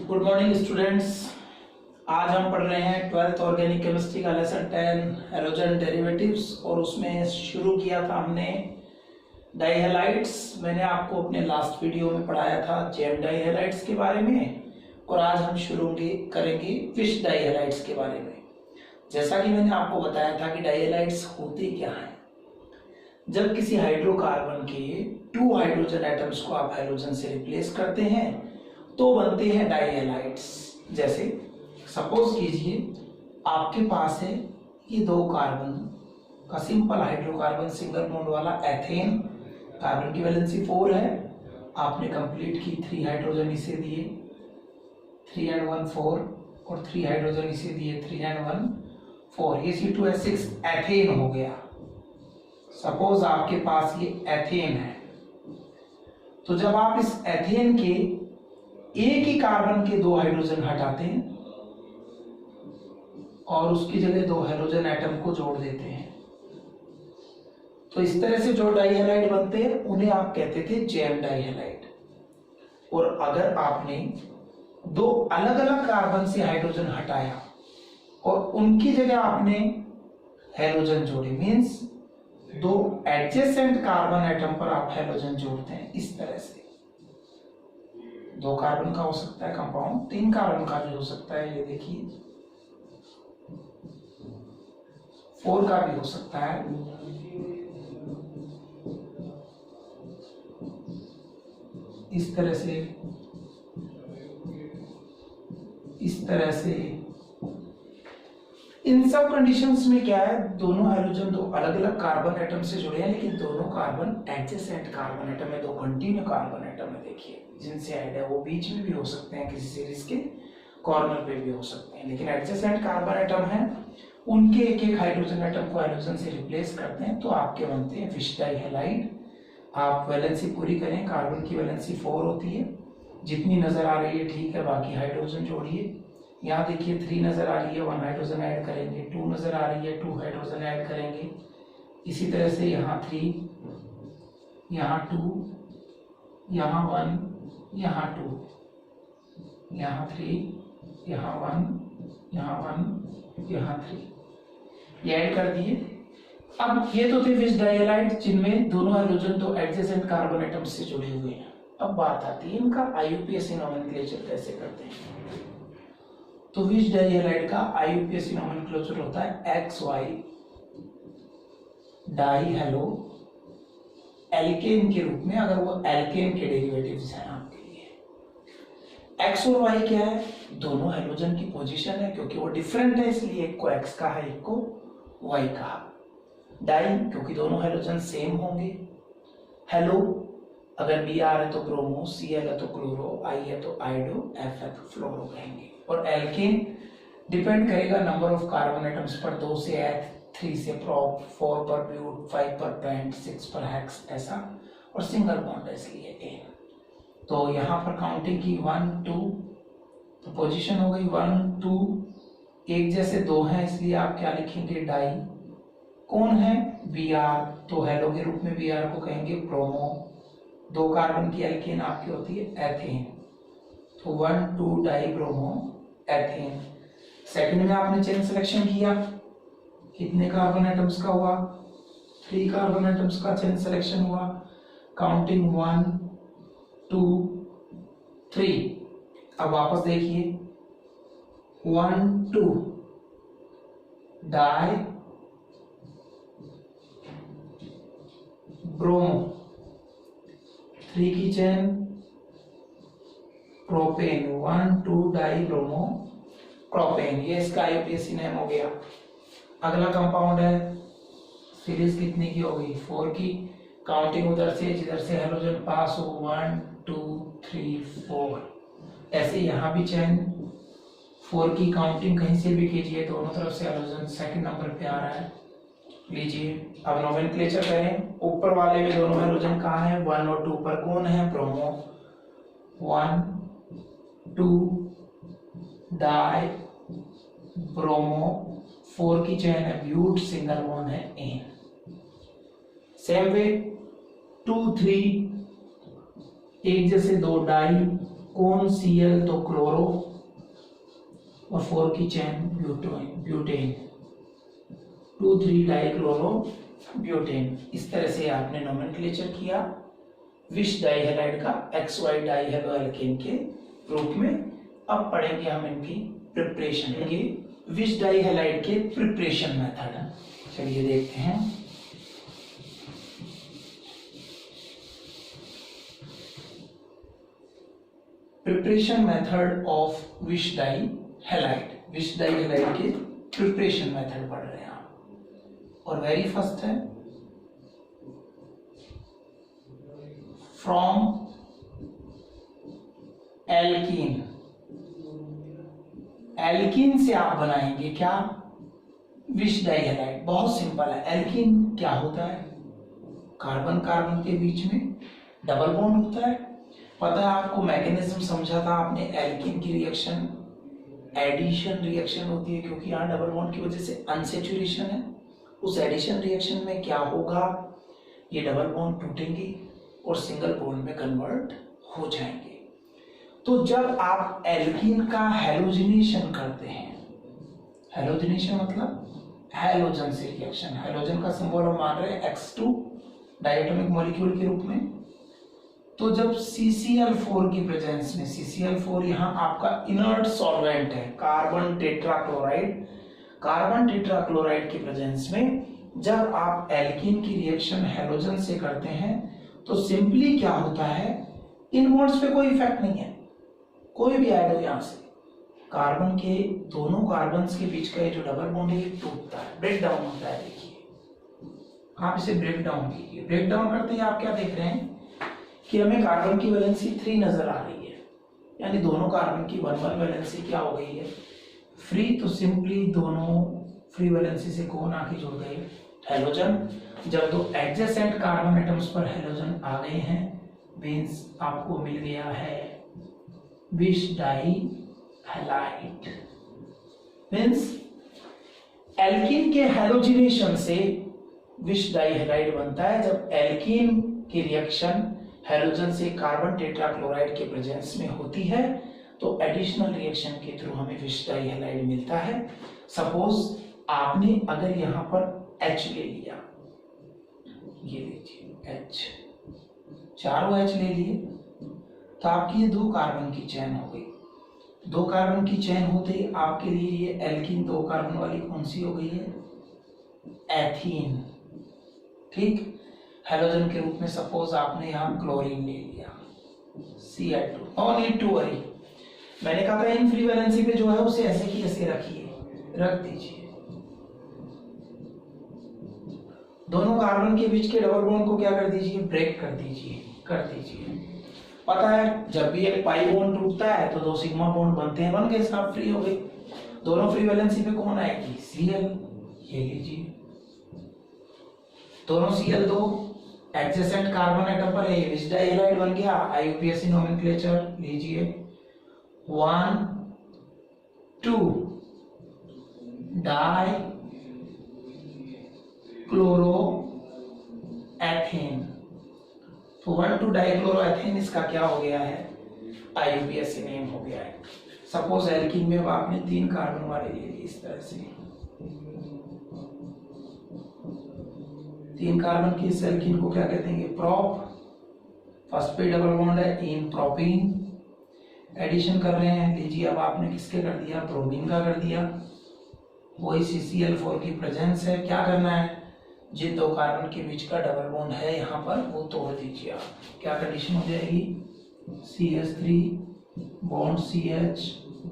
Good morning students. आज हम पढ़ रहे हैं 12th ऑर्गेनिक केमिस्ट्री का लेसन 10 हैलोजन डेरिवेटिव्स और उसमें शुरू किया था हमने डाइहैलाइड्स। मैंने आपको अपने लास्ट वीडियो में पढ़ाया था जेम डाइहैलाइड्स के बारे में और आज हम शुरू करेंगे फिश डाइहैलाइड्स के बारे में। जैसा कि मैंने आपको बताया था कि डाइहैलाइड्स होते क्या हैं। जब किसी हाइड्रोकार्बन के 2 हाइड्रोजन एटम्स को आप हाइड्रोजन से रिप्लेस करते हैं तो बनते हैं डाइहैलाइड्स। जैसे सपोज कीजिए आपके पास है ये 2 कार्बन का सिंपल हाइड्रोकार्बन सिंगल बॉन्ड वाला एथेन, कार्बन की वैलेंसी 4 है। आपने कंप्लीट की 3 हाइड्रोजन इसे दिए 3 and 1 4 और 3 हाइड्रोजन इसे दिए 3 and 1 4। ये C2H6 एथेन हो गया। सपोज आपके पास ये एथेन है तो जब आप इस एथेन के एक ही कार्बन के 2 हाइड्रोजन हटाते हैं और उसकी जगह 2 हाइड्रोजन एटम को जोड़ देते हैं तो इस तरह से जो डाइहैलाइड बनते हैं उन्हें आप कहते थे जेम डाइहैलाइड। और अगर आपने 2 अलग अलग कार्बन से हाइड्रोजन हटाया और उनकी जगह आपने हाइड्रोजन जोड़े, मींस 2 एडजेसेंट कार्बन एटम पर आप हाइड्रोजन जोड़ते हैं। इस तरह से 2 कार्बन का हो सकता है कंपाउंड, 3 कार्बन का भी हो सकता है, ये देखिए 4 का भी हो सकता है। इस तरह से इन सब कंडीशंस में क्या है, दोनों हाइड्रोजन 2 अलग अलग कार्बन एटम से जुड़े हैं लेकिन दोनों कार्बन एडजेसेंट कार्बन एटम है, 2 कंटिन्यू कार्बन एटम है। देखिए जिनसे ऐड है वो बीच में भी हो सकते हैं, किसी सीरीज के कॉर्नर पे भी हो सकते हैं, लेकिन एडजेसेंट कार्बन एटम है उनके एक एक हाइड्रोजन एटम को हाइड्रोजन से रिप्लेस करते हैं तो आपके बनते हैं फिश डाइहैलाइड। आप वैलेंसी पूरी करें, कार्बन की वैलेंसी 4 होती है, जितनी नजर आ रही है ठीक है, बाकी हाइड्रोजन जोड़िए। यहाँ देखिए 3 नजर आ रही है, 1 हाइड्रोजन ऐड करेंगे, 2 नजर आ रही है, 2 हाइड्रोजन ऐड करेंगे। इसी तरह से यहाँ 3, यहाँ 2, यहाँ 1, यहाँ 2, यहाँ 3, यहाँ 1, यहाँ 1, यहाँ 3, ये ऐड कर दिए। अब ये तो थे फिश डाइहैलाइड जिनमें दोनों हाइड्रोजन 2 एडजेसेंट कार्बन एटम्स से जुड़े हुए हैं। अब बात आती है इनका IUPAC नोमेनक्लेचर कैसे करते हैं। तो फिश डाइहैलाइड का IUPAC नोमेनक्लेचर होता है XY डाइहैलो एल्केन के रूप में, अगर वो एल्केन के डेरिवेटिव्स हैं आपके लिए। X और Y क्या है, दोनों हाइड्रोजन की पोजीशन है, क्योंकि वो डिफरेंट है इसलिए एक को X कहा एक को Y कहा। डाई क्योंकि दोनों हाइड्रोजन सेम होंगे। हेलो अगर Br है तो ब्रोमो, Cl है तो क्लोरो, I है तो आइडो, F है तो फ्लोरो कहेंगे। और एल्केन डिपेंड करेगा नंबर ऑफ कार्बन एटम्स पर, 2 से एथ, 3 से प्रोप, 4 पर ब्यूट, 5 पर पेंट, 6 पर हेक्स ऐसा, और सिंगल बॉन्ड है इसलिए A। तो यहाँ पर काउंटिंग की 1 2 तो पोजीशन हो गई 1 2, एक जैसे 2 हैं इसलिए आप क्या लिखेंगे डाई। कौन है Br, तो हेलो के रूप में Br को कहेंगे ब्रोमो। 2 कार्बन की एल्केन आपकी होती है एथेन, तो 1 2 डाई ब्रोमो एथेन। सेकंड में आपने चेन सिलेक्शन किया, कितने कार्बन एटम्स का हुआ, 3 कार्बन एटम्स का चेन सिलेक्शन हुआ। काउंटिंग 1 2 3। अब वापस देखिए 1 2 डाई ब्रोमो, 3 की chain propane, 1 2 die bromo propane, ये इसका IUPAC नेम हो गया। अगला कंपाउंड है, सीरीज कितनी की होगी 4 की। काउंटिंग उधर से जिधर से हाइड्रोजन पास हो 1 2 3 4। ऐसे यहाँ भी चेन 4 की काउंटिंग कहीं से भी कीजिए, दोनों तरफ से हाइड्रोजन सेकंड नंबर पे आ रहा है, लीजिए। अब नोमेनक्लेचर करें, ऊपर वाले में दोनों हाइड्रोजन कहाँ है, 1 और 2 पर कौन है ब्रोमो, 1 2 डाई ब्रोमो, 4 की चेन है ब्यूट, सिंगल बॉन्ड है एन। सेम वे 2 3 एक जैसे 2 डाई कौन Cl तो क्लोरो और 4 की चेन ब्यूटेन 2,3 डाइक्लोरो ब्यूटेन। इस तरह से आपने नोमेनक्लेचर किया विश डाइहैलाइड का XY डाइहेलोएल्केन के रूप में। अब पढ़ेंगे हम इनकी प्रिपरेशन, ये विश डाइहैलाइड के प्रिपरेशन मेथड। चलिए देखते हैं। Preparation method of vic dihalide, vic dihalide के प्रिपरेशन मेथड पढ़ रहे हैं आप। और वेरी फर्स्ट है फ्रॉम एल्कीन, एल्कीन से आप बनाएंगे क्या, विश डाइहैलाइड। बहुत सिंपल है। एल्कीन क्या होता है, कार्बन कार्बन के बीच में डबल बॉन्ड होता है। पता है आपको, मैकेनिज्म समझा था आपने। एल्कीन की रिएक्शन एडिशन रिएक्शन होती है, क्योंकि यहाँ डबल बॉन्ड की वजह से अनसेचुरेशन है। उस एडिशन रिएक्शन में क्या होगा, ये डबल बॉन्ड टूटेंगे और सिंगल बॉन्ड में कन्वर्ट हो जाएंगे। तो जब आप एल्कीन का हैलोजिनेशन करते हैं, हैलोजिनेशन मतलब हैलोजन से रिएक्शन, हैलोजन का सिंबल हम मान रहे हैं X2 डायटोमिक मॉलिक्यूल के रूप में। तो जब CCl4 की प्रेजेंस में, CCl4 यहाँ आपका इनर्ट सॉल्वेंट है, कार्बन टेट्राक्लोराइड, कार्बन टेट्राक्लोराइड की प्रेजेंस में जब आप एल्कीन की रिएक्शन हैलोजन से करते हैं तो सिंपली क्या होता है, इन बॉन्ड्स पे कोई इफेक्ट नहीं है, कोई भी ऐड हो यहां से, कार्बन के दोनों कार्बन्स के बीच का ये जो डबल बॉन्ड है ये टूटता है, ब्रेक डाउन होता है। देखिए आप इसे ब्रेक डाउन कीजिए। ब्रेक डाउन करते ही आप क्या देख रहे हैं कि हमें कार्बन की वैलेंसी 3 नजर आ रही है, यानी दोनों कार्बन की 1-1 वैलेंसी क्या हो गई है, फ्री। तो सिंपली दोनों फ्री वैलेंसी से कौन आके जुड़ गए, हैलोजन। जब दो एडजेसेंट कार्बन एटम्स पर हैलोजन आ गए हैं, मींस आपको मिल गया है विश डाइहैलाइड। मींस एल्कीन के हैलोजिनेशन से विश डाइहैलाइड बनता है। जब एल्कीन की रिएक्शन हैलोजन से कार्बन टेट्राक्लोराइड के प्रेजेंस में होती है तो एडिशनल रिएक्शन के थ्रू हमें विश डाइहैलाइड मिलता है। सपोज आपने अगर यहां पर H ले लिया, ये लीजिए H, चारों H ले लिए, तो आपकी ये 2 कार्बन की चेन हो गई। 2 कार्बन की चेन होते ही आपके लिए ये एल्कीन 2 कार्बन वाली कौन सी हो गई है, एथीन। ठीक, हैलोजन के रूप में सपोज आपने यहाँ क्लोरीन ले लिया, Cl2। No need to worry, मैंने कहा था इन फ्री वैलेंसी पे जो है उसे ऐसे की ऐसे रखिए, रख दीजिए। दोनों कार्बन के बीच के डबल बॉन्ड को क्या कर दीजिए, ब्रेक कर दीजिए, कर दीजिए। पता है जब भी एक पाई बॉन्ड टूटता है तो 2 सिग्मा बॉन्ड बनते हैं, बन गए, साफ फ्री हो गए। दोनों फ्री वैलेंसी पे कौन आएगी, Cl, ये लीजिए। दोनों Cl2 एडजेसेंट कार्बन एटम पर है, विश डाइहैलाइड बन गया। IUPAC नोमेनक्लेचर लीजिए, 1 2 डाई क्लोरो एथेन। तो 1,2 डाइक्लोरोएथेन इसका क्या हो गया है, IUPAC नेम हो गया है। सपोज एल्कीन में आपने 3 कार्बन वाले ले लिए, इस तरह से 3 कार्बन की इस एल्कीन को क्या कहते हैं, प्रोप। फर्स्ट पे डबल बॉन्ड है, इन प्रोपीन। एडिशन कर रहे हैं, लीजिए। अब आपने किसके कर दिया, ब्रोमीन का कर दिया। वही CCl4 की प्रेजेंस है। क्या करना है, जिन 2 कार्बन के बीच का डबल बॉन्ड है यहाँ पर वो तोड़ दीजिए आप। क्या कंडीशन हो जाएगी, CH3 bond CH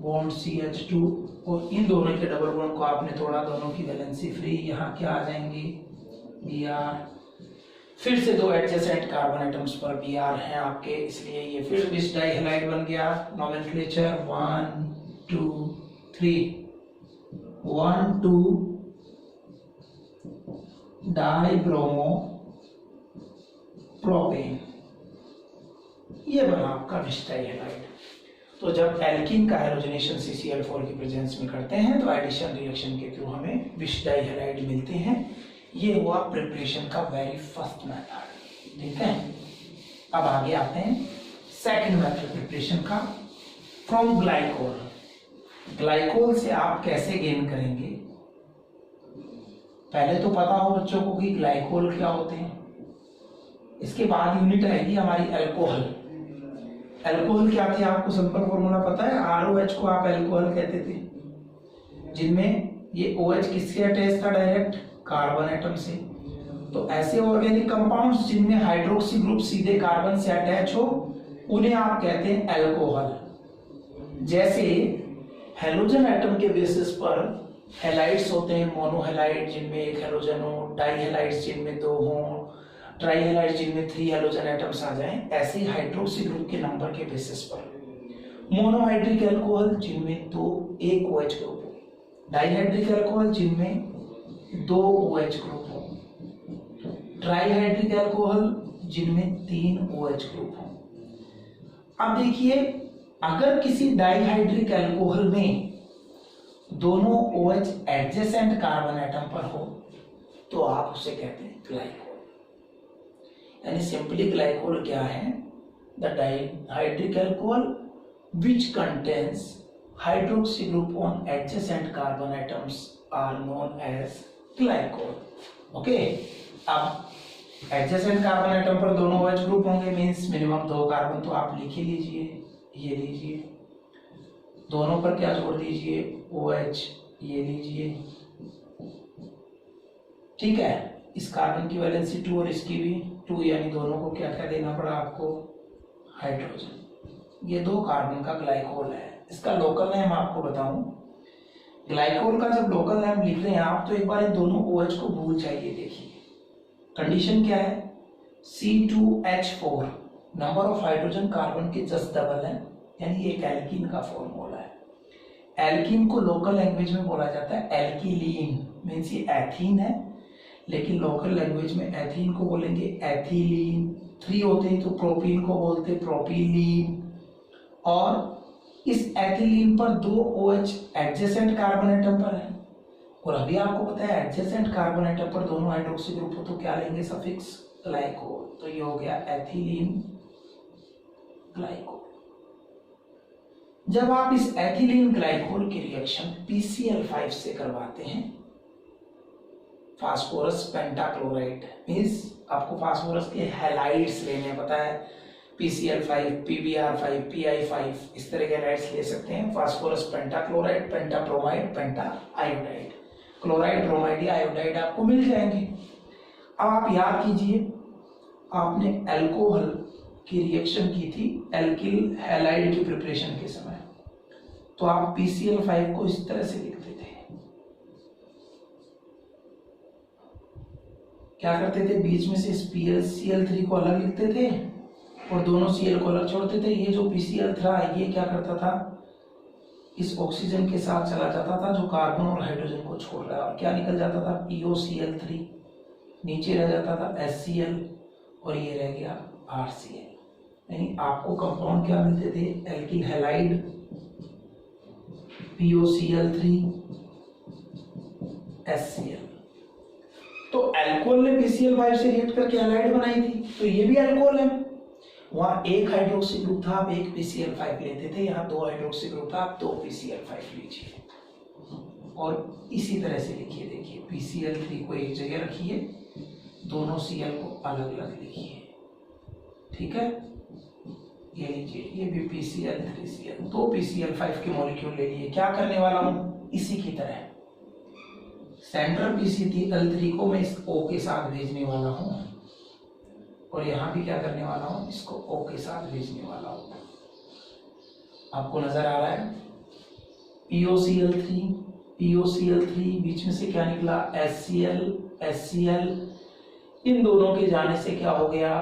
bond CH2, और इन दोनों के डबल बॉन्ड को आपने तोड़ा, दोनों की वैलेंसी फ्री। यहाँ क्या आ जाएंगी, Br। फिर से 2 एडजेसेंट कार्बन एटम्स पर Br हैं आपके, इसलिए ये फिर विश डाइहैलाइड बन गया। नोमेनक्लेचर 1 2 3, 1 2 डाइब्रोमो प्रोपेन, ये बना आपका विश डाइहैलाइड। तो जब एल्कीन का हैलोजिनेशन CCl4 की प्रेजेंस में करते हैं तो एडिशन रिएक्शन के थ्रू हमें विश डाइहैलाइड मिलते हैं। ये हुआ प्रिपरेशन का वेरी फर्स्ट मेथड, ठीक है। अब आगे आते हैं सेकंड मेथड प्रिपरेशन का, फ्रॉम ग्लाइकोल। ग्लाइकोल से आप कैसे गेन करेंगे? पहले तो पता हो बच्चों को कि ग्लाइकोल क्या होते हैं। इसके बाद यूनिट आएगी हमारी अल्कोहल। अल्कोहल क्या थे आपको सिंपल फॉर्मूला पता है? ROH को आप अल्कोहल कहते थे, जिनमें ये OH किससे अटैच था? डायरेक्ट कार्बन एटम से। तो ऐसे ऑर्गेनिक कंपाउंड्स जिनमें हाइड्रोक्सी ग्रुप सीधे कार्बन से अटैच हो उन्हें आप कहते हैं अल्कोहल। जैसे हेलोजन एटम के बेसिस पर हैलाइड्स होते हैं, मोनोहैलाइड जिनमें एक हेलोजन हो, डाइहैलाइड्स जिनमें दो हों, ट्राइहैलाइड्स जिनमें 3 हेलोजन एटम्स आ जाएं। ऐसे हाइड्रोक्सी ग्रुप के नंबर के बेसिस पर मोनोहाइड्रिक अल्कोहल जिनमें एक OH ग्रुप हो, डाइहाइड्रिक अल्कोहल जिनमें 2 OH ग्रुप हो, ट्राइहाइड्रिक अल्कोहल जिनमें 3 OH ग्रुप हो। अब देखिए, अगर किसी डाइहाइड्रिक अल्कोहल में दोनों OH एडजेसेंट कार्बन एटम पर हो तो आप उसे कहते हैं ग्लाइकोल। यानी सिंपली ग्लाइकोल क्या है? The dihydric alcohol which contains hydroxy group on adjacent carbon atoms are known as glycol. Okay, अब एडजेसेंट कार्बन एटम पर दोनों OH ग्रुप होंगे, मींस मिनिमम 2 कार्बन, तो आप लिख ही लीजिए, ये लीजिए। दोनों पर क्या जोड़ दीजिए? OH, ये लीजिए। ठीक है, इस कार्बन की वैलेंसी 2 और इसकी भी 2, यानी दोनों को क्या क्या देना पड़ा आपको? हाइड्रोजन। ये 2 कार्बन का ग्लाइकोल है। इसका लोकल नेम आपको बताऊं, ग्लाइकोल का जब लोकल नेम लिख रहे हैं आप तो एक बार इन दोनों OH को भूल जाइए। देखिए कंडीशन क्या है? C2H4 number of hydrogen carbon के जस्ट डबल है, यानी एक एल्कीन का फॉर्मूला है। एल्कीन को लोकल लैंग्वेज में बोला जाता है एल्किलीन, मीन्स ये एथीन है, लेकिन लोकल लैंग्वेज में एथीन को बोलेंगे एथिलीन। 3 होते हैं तो प्रोपीन को बोलते प्रोपीलीन। और इस एथिलीन पर 2 OH एडजेसेंट कार्बन एटम पर है, और अभी आपको पता है एडजेसेंट कार्बन एटम पर दोनों हाइड्रोक्सी ग्रुप हो तो क्या लेंगे? Suffix glycol. तो ये हो गया एथिलीन ग्लाइकोल। जब आप इस एथिलीन ग्लाइकोल की रिएक्शन PCl5 से करवाते हैं, फास्फोरस पेंटाक्लोराइड, मींस आपको फास्फोरस के हैलाइड्स लेने हैं, पता है PCl5, PBr5, PI5, इस तरह के हैलाइड्स ले सकते हैं। फास्फोरस पेंटाक्लोराइड, पेंटाब्रोमाइड, पेंटाआयोडाइड, क्लोराइड, ब्रोमाइड या आयोडाइड आपको मिल जाएंगे। अब आप याद कीजिए, आपने अल्कोहल की रिएक्शन की थी एल्किल हैलाइड की प्रिपरेशन के समय, तो आप PCl5 को इस तरह से लिखते थे। क्या करते थे? बीच में से इस Cl3 को अलग लिखते थे और दोनों Cl को अलग छोड़ते थे। ये जो PCl था ये क्या करता था? इस ऑक्सीजन के साथ चला जाता था जो कार्बन और हाइड्रोजन को छोड़ रहा है, और क्या निकल जाता था? POCl3, नीचे रह जाता था HCl और ये रह गया RCl। यानी आपको कंपाउंड क्या मिलते थे? Alkyl halide POCl3 HCl। तो अल्कोहल ने PCl5 से रिएक्ट करके हैलाइड बनाई थी, तो ये भी अल्कोहल है। वहां एक हाइड्रोक्सी ग्रुप था, आप एक PCl5 लेते थे, यहाँ 2 हाइड्रोक्सी ग्रुप था, आप 2 PCl5 लीजिए और इसी तरह से लिखिए। देखिए PCl3 को एक जगह रखिए, दोनों Cl को अलग अलग लिखिए। ठीक है, ये लीजिए, ये भी PCl3Cl, 2 PCl5 के मॉलिक्यूल ले लिए। क्या करने वाला हूं? इसी की तरह सेंट्रल PCl3 को मैं इस O के साथ भेजने वाला हूं, और यहां भी क्या करने वाला हूं? इसको O के साथ भेजने वाला हूं। आपको नजर आ रहा है? POCl3 बीच में से क्या निकला? HCl। इन दोनों के जाने से क्या हो गया?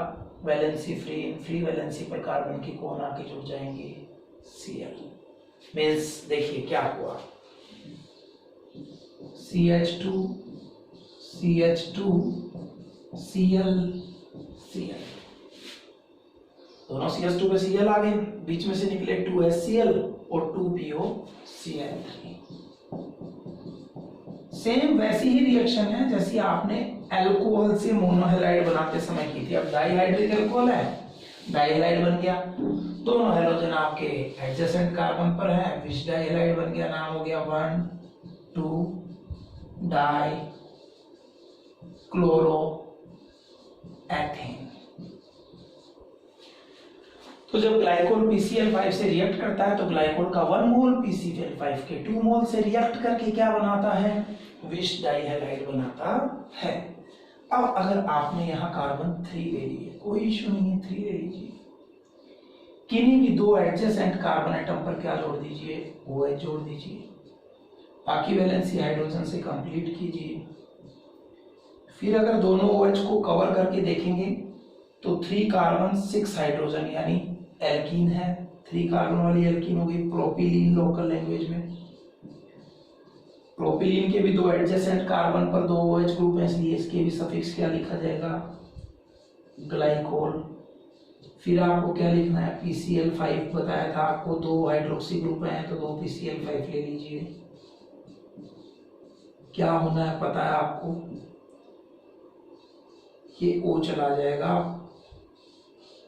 वैलेंसी फ्री वैलेंसी पर कार्बन की कोण आके जुड़ जाएंगे Cl। मीन्स देखिए क्या हुआ? CH2 Cl, दोनों CH2 पे Cl आ गए, बीच में से निकले 2 HCl और 2 POCl3। सेम वैसी ही रिएक्शन है जैसी आपने अल्कोहल से मोनोहैलाइड बनाते समय की थी। अब डाइहाइड्रिक अल्कोहल है डाइहैलाइड बन गया। दोनों हैलोजन आपके एडजेसेंट कार्बन पर है, विच डाइहैलाइड बन गया, नाम हो गया 1,2 डाई क्लोरो एथेन। तो जब ग्लाइकोल PCl5 से रिएक्ट करता है तो ग्लाइकोल का 1 मोल PCl5 के 2 मोल से रिएक्ट करके क्या बनाता है, विच डाइहैलाइड बनाता है। अब अगर आपने यहाँ कार्बन 3 ले लिए, कोई इशू नहीं है, 3 ले लीजिए। किन्हीं भी 2 एडजेसेंट कार्बन एटम पर क्या जोड़ दीजिए, OH जोड़ दीजिए। बाकी वैलेंसी हाइड्रोजन से कंप्लीट कीजिए। फिर अगर दोनों OH को कवर करके देखेंगे तो 3 कार्बन 6 हाइड्रोजन यानी एल्कीन है। 3 कार्बन वाली एल्कीन हो गई, प्रोपिलीन लोकल लैंग्वेज में। प्रोपिलीन के भी 2 एडजेसेंट कार्बन पर 2 OH ग्रुप है, इसलिए इसके भी सफिक्स क्या लिखा जाएगा, ग्लाइकोल। फिर आपको क्या लिखना है, PCl5 बताया था आपको, 2 हाइड्रोक्सी ग्रुप है तो 2 PCl5 ले लीजिए। क्या होना है पता है आपको, ये O चला जाएगा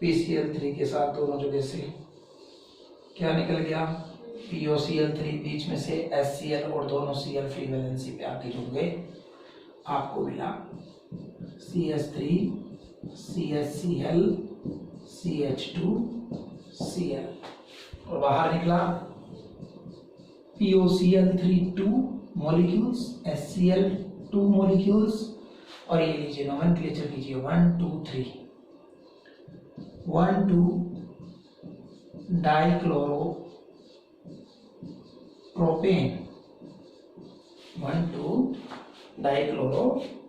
PCl3 के साथ दोनों जगह से, क्या निकल गया, POCl3, बीच में से HCl और दोनों Cl फ्री वैलेंसी पे आके जुड़ गए, आपको मिला CH3 CHCl CH2Cl और बाहर निकला POCl3 2 मॉलिक्यूल्स, HCl 2 मॉलिक्यूल्स, और ये लीजिए नोमेनक्लेचर कीजिए 1 2 3 1,2 डाइक्लोरो प्रोपेन, 1,2 डाइक्लोरो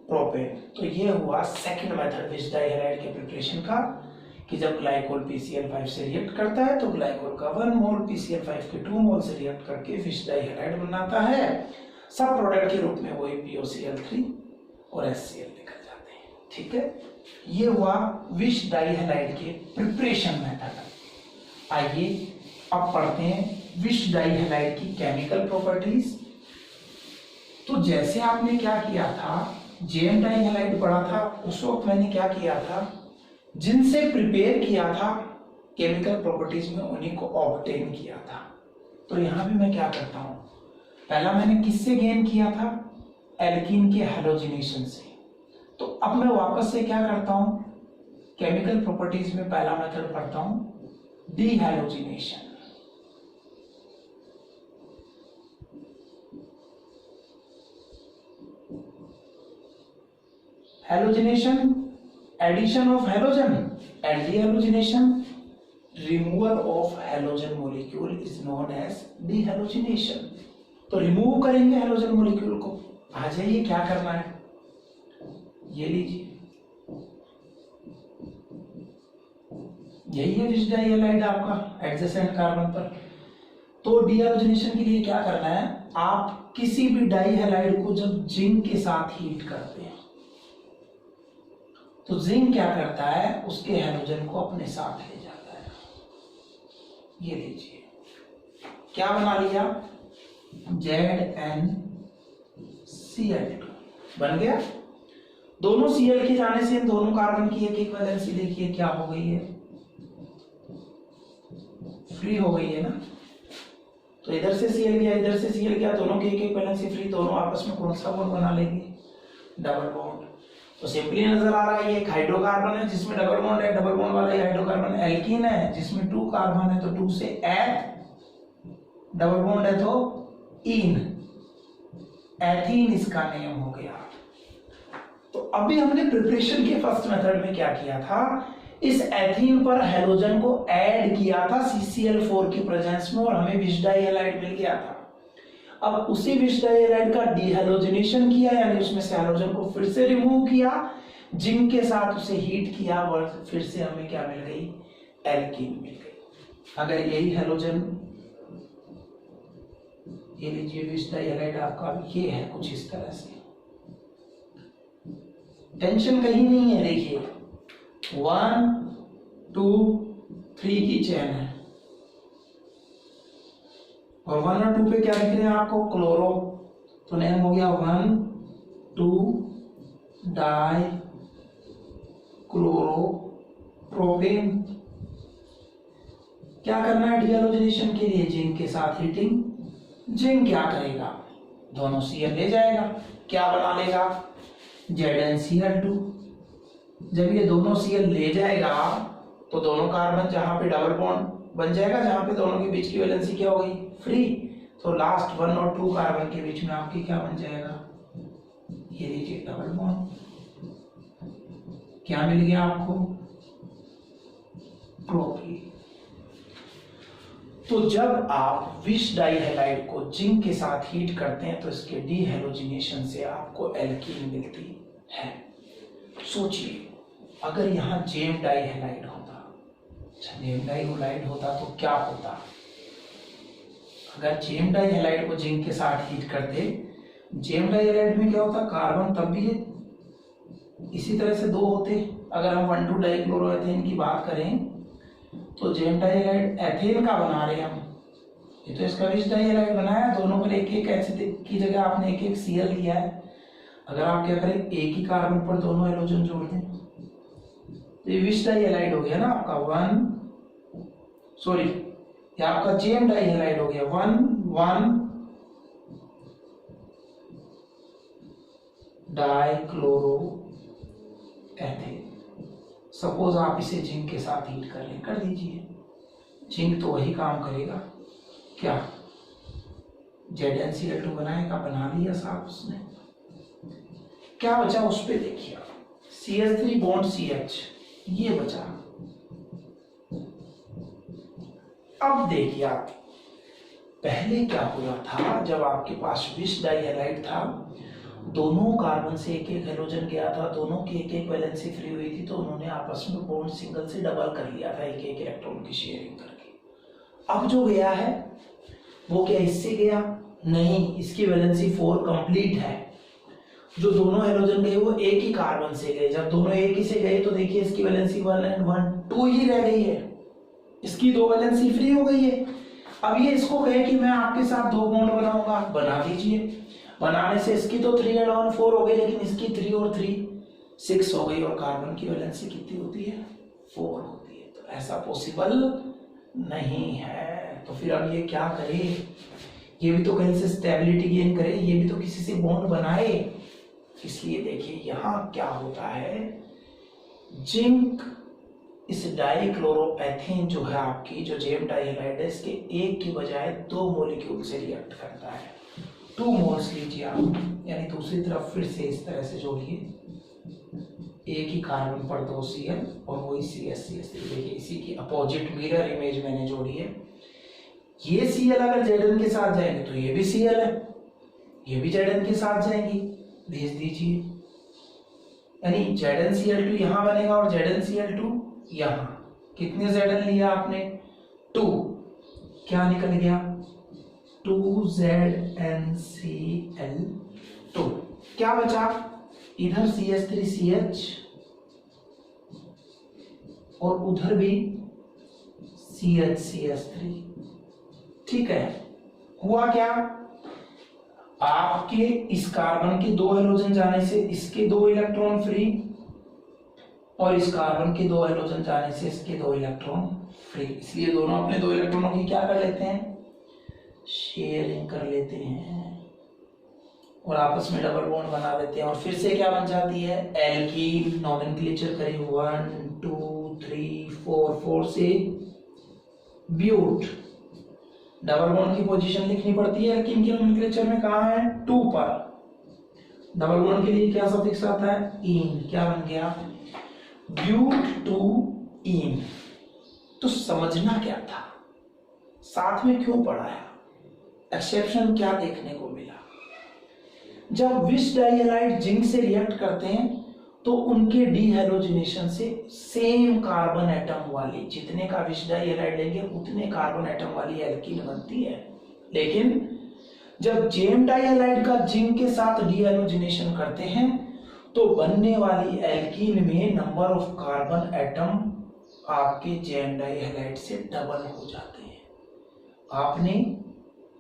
प्रोपेन। तो ये हुआ सेकंड मेथड विच डाइहैलाइड के प्रिपरेशन का, कि जब ग्लाइकोल PCl5 से रिएक्ट करता है तो ग्लाइकोल का 1 मोल PCl5 के 2 मोल से रिएक्ट करके विच डाइहैलाइड बनाता है। सब प्रोडक्ट के रूप में वही POCl3 और HCl निकल जाते हैं। ठीक है, ये हुआ विच डाइहैलाइड के प्रिपरेशन मेथड। आइए अब पढ़ते हैं विच डाइहैलाइड की केमिकल प्रॉपर्टीज। तो जैसे आपने क्या किया था, जेम डाइहैलाइड पढ़ा था, उस वक्त मैंने क्या किया था, जिनसे प्रिपेयर किया था केमिकल प्रॉपर्टीज में उन्हीं को ऑब्टेन किया था। तो यहां भी मैं क्या करता हूं, पहला मैंने किससे गेन किया था, एल्कीन के हैलोजिनेशन से। तो अब मैं वापस से क्या करता हूं, केमिकल प्रॉपर्टीज में पहला मेथड पढ़ता हूं, डीहैलोजिनेशन। Halogenation, addition of halogen, and dehalogenation, removal of halogen molecule is known as dehalogenation। तो रिमूव करेंगे हेलोजन मोलिक्यूल को। आ जाइए क्या करना है, ये लीजिए, यही है विच डाइहैलाइड आपका एडजेसेंट कार्बन पर। तो डीहैलोजिनेशन के लिए क्या करना है, आप किसी भी डाइहैलाइड को जब जिंक के साथ हीट करते हैं तो जिंक क्या करता है, उसके हैलोजन को अपने साथ ले जाता है। ये लीजिए, क्या बना लिया, ZnCl2 बन गया। दोनों Cl के जाने से इन दोनों कार्बन की एक एक वैलेंसी देखिए क्या हो गई है, फ्री हो गई है ना। तो इधर से Cl गया, इधर से Cl गया, दोनों की एक एक वैलेंसी फ्री, दोनों आपस में कौन सा बॉन्ड बना लेंगे, डबल बॉन्ड। तो सिंपली नजर आ रहा है ये एक हाइड्रोकार्बन है जिसमें डबल बॉन्ड है, डबल बॉन्ड वाला ये हाइड्रोकार्बन एल्कीन है जिसमें 2 कार्बन है, तो 2 से एथ, डबल बॉन्ड है तो इन, एथीन इसका नेम हो गया। तो अभी हमने प्रिपरेशन के फर्स्ट मेथड में क्या किया था, इस एथीन पर हैलोजन को ऐड किया था CCl4 की प्रेजेंस में और हमें विच डाइहैलाइड मिल गया था। अब उसी विच डाइहैलाइड का डीहैलोजिनेशन किया, यानी उसमें से हैलोजन को फिर से रिमूव किया, जिंक के साथ उसे हीट किया और फिर से हमें क्या मिल गई, एल्कीन मिल गई। अगर यही हैलोजन, ये लीजिए विच डाइहैलाइड आपका ये है कुछ इस तरह से, टेंशन कहीं नहीं है। देखिए 1 2 3 की चेन है और 1 और 2 पे क्या लिख रहे हैं आपको, क्लोरो, तो नेम हो गया 1 2 डाई क्लोरो प्रोपेन। क्या करना है डीहाइड्रोजनेशन के लिए? जिंक के साथ हीटिंग। जिंक क्या करेगा? दोनों Cl ले जाएगा, क्या बना लेगा? ZnCl2। जब ये दोनों Cl ले जाएगा तो दोनों कार्बन जहां पे डबल बॉन्ड बन जाएगा, जहां पे दोनों के बीच की वैलेंसी क्या हो गई? फ्री। तो लास्ट 1 और 2 कार्बन के बीच में आपकी क्या बन जाएगा? ये लीजिए डबल बॉन्ड। क्या मिल गया आपको? प्रोपीन। तो जब आप विश डाइहैलाइड को जिंक के साथ हीट करते हैं तो इसके डीहैलोजिनेशन से आपको एल्कीन मिलती है। सोचिए अगर यहां जेम डाइहैलाइड होता, जेम डाइहैलाइड होता तो क्या होता? अगर जेम डाइहैलाइड को जिंक के साथ हीट करते, जेम डाइहैलाइड में क्या होता? कार्बन तब भी इसी तरह से 2 होते। अगर हम 1,2 डाइक्लोरोएथेन की बात करें तो जेम डाइहैलाइड एथेन का बना रहे हम, ये तो इसका विश डाइहैलाइड बनाया, दोनों पर एक एक एच की जगह आपने एक एक Cl लिया है। अगर आप क्या करें, एक ही कार्बन पर दोनों हैलोजन जोड़ दें तो ये विश डाइहैलाइड हो गया ना आपका 1, सॉरी ये आपका जेम डाइहैलाइड हो गया 1,1 डाइक्लोरो एथेन। सपोज आप इसे जिंक के साथ हीट कर लें, कर दीजिए, जिंक तो वही काम करेगा, क्या ZnCl2 बनाएगा, बना लिया साहब उसने। क्या बचा उस पे देखिए आप, CH3 बॉन्ड CH ये बचा। अब देखिए आप, पहले क्या हुआ था, जब आपके पास विश डाइहैलाइड था, दोनों कार्बन से एक एक हेलोजन गया था, दोनों की एक एक वैलेंसी फ्री हुई थी, तो उन्होंने आपस में बॉन्ड सिंगल से डबल कर लिया था, एक एक इलेक्ट्रॉन की शेयरिंग करके। अब जो गया है वो क्या इससे गया? नहीं, इसकी वैलेंसी 4 कंप्लीट है। जो दोनों हेलोजन गए वो एक ही कार्बन से गए, जब दोनों एक ही से गए तो देखिए इसकी वैलेंसी 1 और 1 2 ही रह गई है, इसकी 2 वैलेंसी फ्री हो गई है। अब ये इसको कहे कि मैं आपके साथ 2 बॉन्ड बनाऊंगा, बना दीजिए। बनाने से इसकी तो 3 और 1 4 हो गई, लेकिन इसकी 3 और 3 6 हो गई, और कार्बन की वैलेंसी कितनी होती है? 4 होती है। तो ऐसा पॉसिबल नहीं है। तो फिर अब ये क्या करे? ये भी तो कहीं से स्टेबिलिटी गेन करे, ये भी तो किसी से बॉन्ड बनाए। इसलिए देखिए यहां क्या होता है, जिंक इस डाइक्लोरोएथेन जो है आपकी, जो जेम डाइहैलाइड है, इसके एक की बजाय 2 मॉलिक्यूल से रिएक्ट करता है। 2 मोल्स लीजिए आप, यानी दूसरी तरफ फिर से इस तरह से जोड़िए, एक ही कार्बन पर 2 Cl और वही CH3। देखिए इसी की अपोजिट मिरर इमेज मैंने जोड़ी है। ये Cl अगर Zn के साथ जाएंगे तो ये भी Cl है, ये भी Zn के साथ जाएंगी, भेज दीजिए, यानी ZnCl2 यहां बनेगा और ZnCl2 यहां। कितने Zn लिया आपने? 2, क्या निकल गया? 2ZnCl2। क्या बचा? इधर CH3CH और उधर भी CH3। ठीक है, हुआ क्या? आपके इस कार्बन के 2 हेलोजन जाने से इसके 2 इलेक्ट्रॉन फ्री, और इस कार्बन के 2 हेलोजन जाने से इसके 2 इलेक्ट्रॉन फ्री। इसलिए दोनों अपने 2 इलेक्ट्रॉनों की क्या कर लेते हैं? शेयरिंग कर लेते हैं और आपस में डबल बॉन्ड बना लेते हैं, और फिर से क्या बन जाती है? एल्कीन। नॉमेनक्लेचर करें 1 2 3 4, 4 से ब्यूट। डबल बॉन्ड की पोजीशन लिखनी पड़ती है एल्कीन के नॉमेनक्लेचर में, कहां है? 2 पर। डबल बॉन्ड के लिए क्या सफिक्स आता है? इन। क्या बन गया? ब्यूट 2 इन। तो समझना क्या था, साथ में क्यों पढ़ाया, एक्सेप्शन क्या देखने को मिला? जब विश डाइहैलाइड जिंक से रिएक्ट करते हैं तो उनके डीहैलोजिनेशन से सेम कार्बन एटम वाली, जितने का विश डाइहैलाइड लेंगे उतने कार्बन एटम वाली एल्कीन बनती है। लेकिन जब जेम डाइहैलाइड का जिंक के साथ डीहैलोजिनेशन करते हैं तो बनने वाली एल्कीन में नंबर ऑफ कार्बन एटम आपके जेम डाइहैलाइड से डबल हो जाते हैं। आपने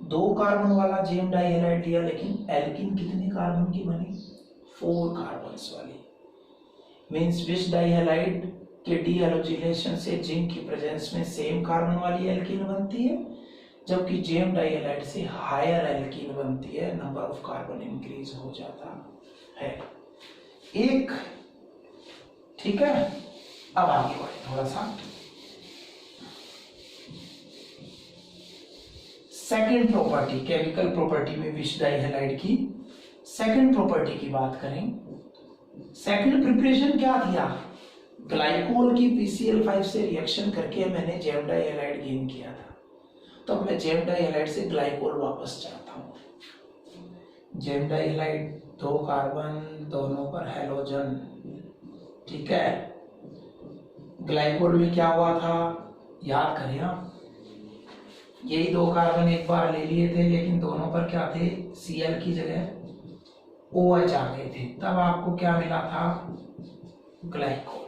2 कार्बन वाला जेम डाइहैलाइड लिया, लेकिन एल्कीन कितने कार्बन की बनी? 4 कार्बन्स वाली। मींस विश डाइहैलाइड कि डी हैलोजिनेशन से जिंक की प्रेजेंस में सेम कार्बन वाली एल्कीन बनती है, जबकि जेम डाई हैलाइड से हायर एल्कीन बनती है, नंबर ऑफ कार्बन इंक्रीज हो जाता है। एक ठीक है, अब आगे बढ़े थोड़ा सा। सेकंड प्रॉपर्टी, केमिकल प्रॉपर्टी में विश डाई हैलाइड की सेकंड प्रॉपर्टी की बात करें। सेकंड प्रिपरेशन क्या दिया, ग्लाइकोल की PCl5 से रिएक्शन करके मैंने जेम डाई हैलाइड गेन किया था, तो अब मैं जेम डाई हैलाइड से ग्लाइकोल वापस चाहता हूं। जेम डाई हैलाइड 2 कार्बन, दोनों पर हैलोजन, ठीक है। ग्लाइकोल में क्या हुआ था, याद करें आप, यही 2 कार्बन एक बार ले लिए थे, लेकिन दोनों पर क्या थे, Cl की जगह OH आ गए थे, तब आपको क्या मिला था, ग्लाइकोल।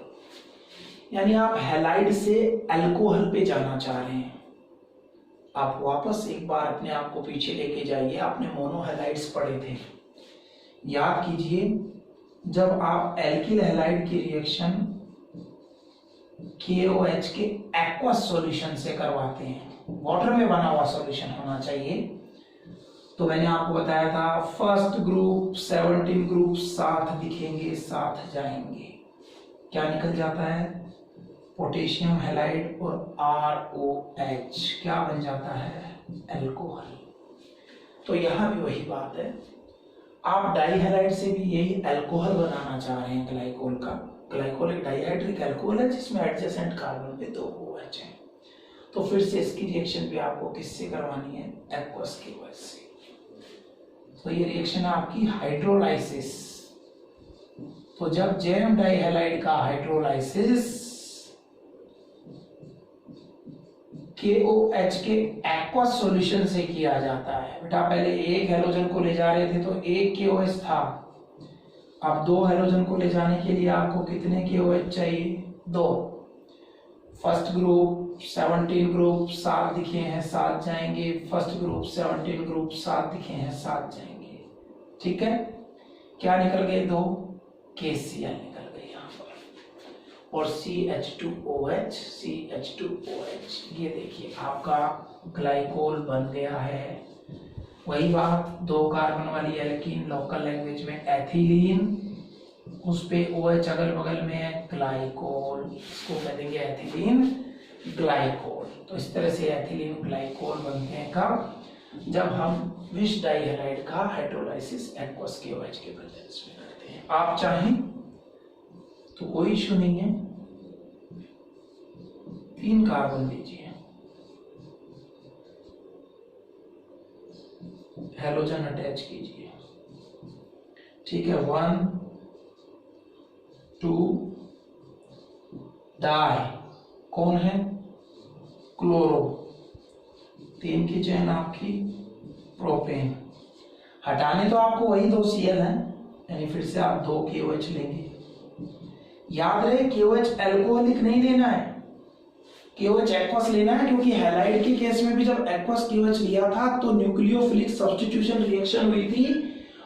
यानी आप हैलाइड से अल्कोहल पे जाना चाह रहे हैं। आप वापस एक बार अपने आप को पीछे लेके जाइए, आपने मोनोहैलाइड्स पढ़े थे, याद कीजिए। जब आप एल्किल हैलाइड की रिएक्शन KOH के एक्वस सॉल्यूशन से करवाते हैं, वाटर में बना हुआ सॉल्यूशन होना चाहिए, तो मैंने आपको बताया था फर्स्ट ग्रुप 17 ग्रुप साथ दिखेंगे, साथ जाएंगे, क्या निकल जाता है, पोटेशियम हैलाइड और ROH क्या बन जाता है, अल्कोहल। तो यहां भी वही बात है, आप डाई हैलाइड से भी यही अल्कोहल बनाना चाह रहे हैं ग्लाइकोल का। ग्लाइकोल एक डाइहाइड्रिक अल्कोहल है जिसमें एडजेसेंट कार्बन पे 2 OH है, तो फिर से इसकी रिएक्शन भी आपको किससे करवानी है, एक्वस KOH से। तो ये रिएक्शन है आपकी हाइड्रोलाइसिस। तो जब जेम डाई हैलाइड का हाइड्रोलाइसिस KOH के एक्वस सॉल्यूशन से किया जाता है, बेटा पहले एक हैलोजन को ले जा रहे थे तो एक KOH था, अब 2 हैलोजन को ले जाने के लिए आपको कितने KOH चाहिए, 2। फर्स्ट ग्रुप 17 ग्रुप 7 दिखे हैं, 7 जाएंगे, फर्स्ट ग्रुप 17 ग्रुप 7 दिखे हैं, 7 जाएंगे, ठीक है। क्या निकल गए, 2 KCl निकल गए यहाँ पर, और CH2OH, CH2OH, ये देखिए आपका ग्लाइकोल बन गया है। वही बात, 2 कार्बन वाली एल्कीन, लोकल लैंग्वेज में एथिलीन, उस पे OH अगल बगल में है, ग्लाइकोल, इसको कह देंगे एथिलीन ग्लाइकोल। तो इस तरह से एथिलीन ग्लाइकोल बनते हैं कब, जब हम विश डाई हैलाइड का हाइड्रोलाइसिस एक्वस KOH के प्रेजेंस में करते हैं। आप चाहें तो कोई इशू नहीं है, 3 कार्बन लीजिए, हैलोजन अटैच कीजिए, ठीक है, 1 2 डाई, कौन है, क्लोरो, 3 की चेन आपकी प्रोपेन, हटाने तो आपको वही 2 Cl हैं, यानी फिर से आप 2 KOH लेंगे। याद रहे KOH अल्कोहलिक नहीं लेना है, KOH एक्वस लेना है, क्योंकि हैलाइड के केस में भी जब एक्वस KOH लिया था तो न्यूक्लियोफिलिक सब्स्टिट्यूशन रिएक्शन हुई थी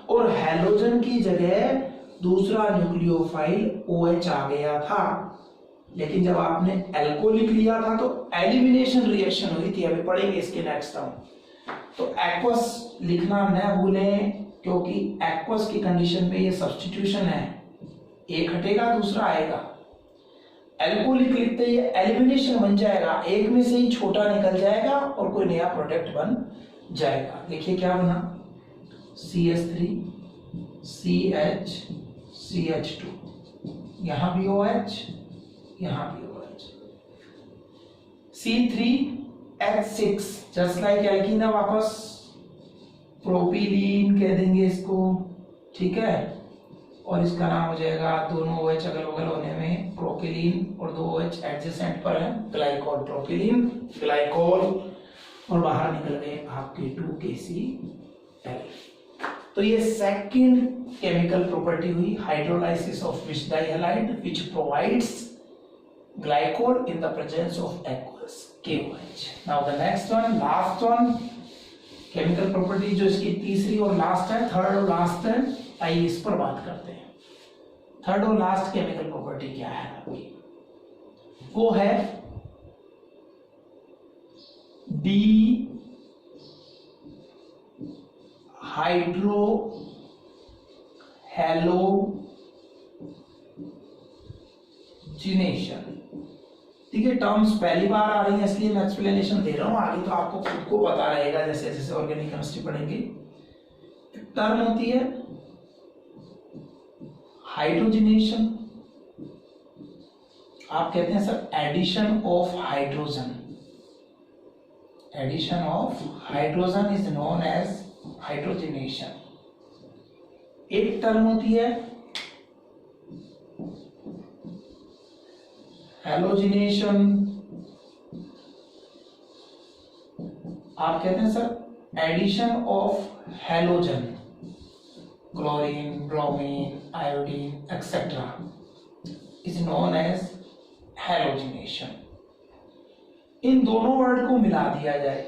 और हैलोजन की जगह दूसरा न्यूक्लियोफाइल OH आ गया था। लेकिन जब आपने अल्कोहलिक लिया था तो एलिमिनेशन रिएक्शन हुई थी, अभी पढ़ेंगे इसके नेक्स्ट टर्म। तो एक्वस लिखना न भूलें, क्योंकि एक्वस की कंडीशन पे ये सब्स्टिट्यूशन है, एक हटेगा दूसरा आएगा। अल्कोहलिक लिखते ही एलिमिनेशन बन जाएगा, एक में से ही छोटा निकल जाएगा और कोई नया प्रोडक्ट बन जाएगा। देखिए क्या बना, CH3 CH CH2, यहां भी OH, यहां भी OH, C3H6 just like alkene है, वापस प्रोपिलीन कह देंगे इसको, ठीक है, और इसका नाम हो जाएगा, दोनों OH अगल बगल होने में प्रोपिलीन और 2 OH एडजेसेंट पर है, ग्लाइकोल, प्रोपिलीन ग्लाइकोल, और बाहर निकल गए आपके 2 KCl। तो ये सेकंड केमिकल प्रॉपर्टी हुई, hydrolysis of vic dihalide which provides glycol in the presence of aqueous KOH. Now the next one, last one, chemical property जो इसकी तीसरी और लास्ट है, थर्ड और लास्ट है, आइए इस पर बात करते हैं। थर्ड और लास्ट केमिकल प्रॉपर्टी क्या है आपकी, वो है डी हाइड्रो हैलोजिनेशन। ठीक है, टर्म्स पहली बार आ रही है इसलिए मैं एक्सप्लेनेशन दे रहा हूं, आगे तो आपको खुद को पता रहेगा जैसे जैसे ऑर्गेनिक केमिस्ट्री पढ़ेंगे। टर्म होती है हाइड्रोजनेशन, आप कहते हैं sir addition of hydrogen. Addition of hydrogen is known as hydrogenation. एक टर्म होती है हैलोजिनेशन, आप कहते हैं sir addition of halogen, chlorine, bromine, iodine etcetera is known as halogenation. इन दोनों वर्ड को मिला दिया जाए,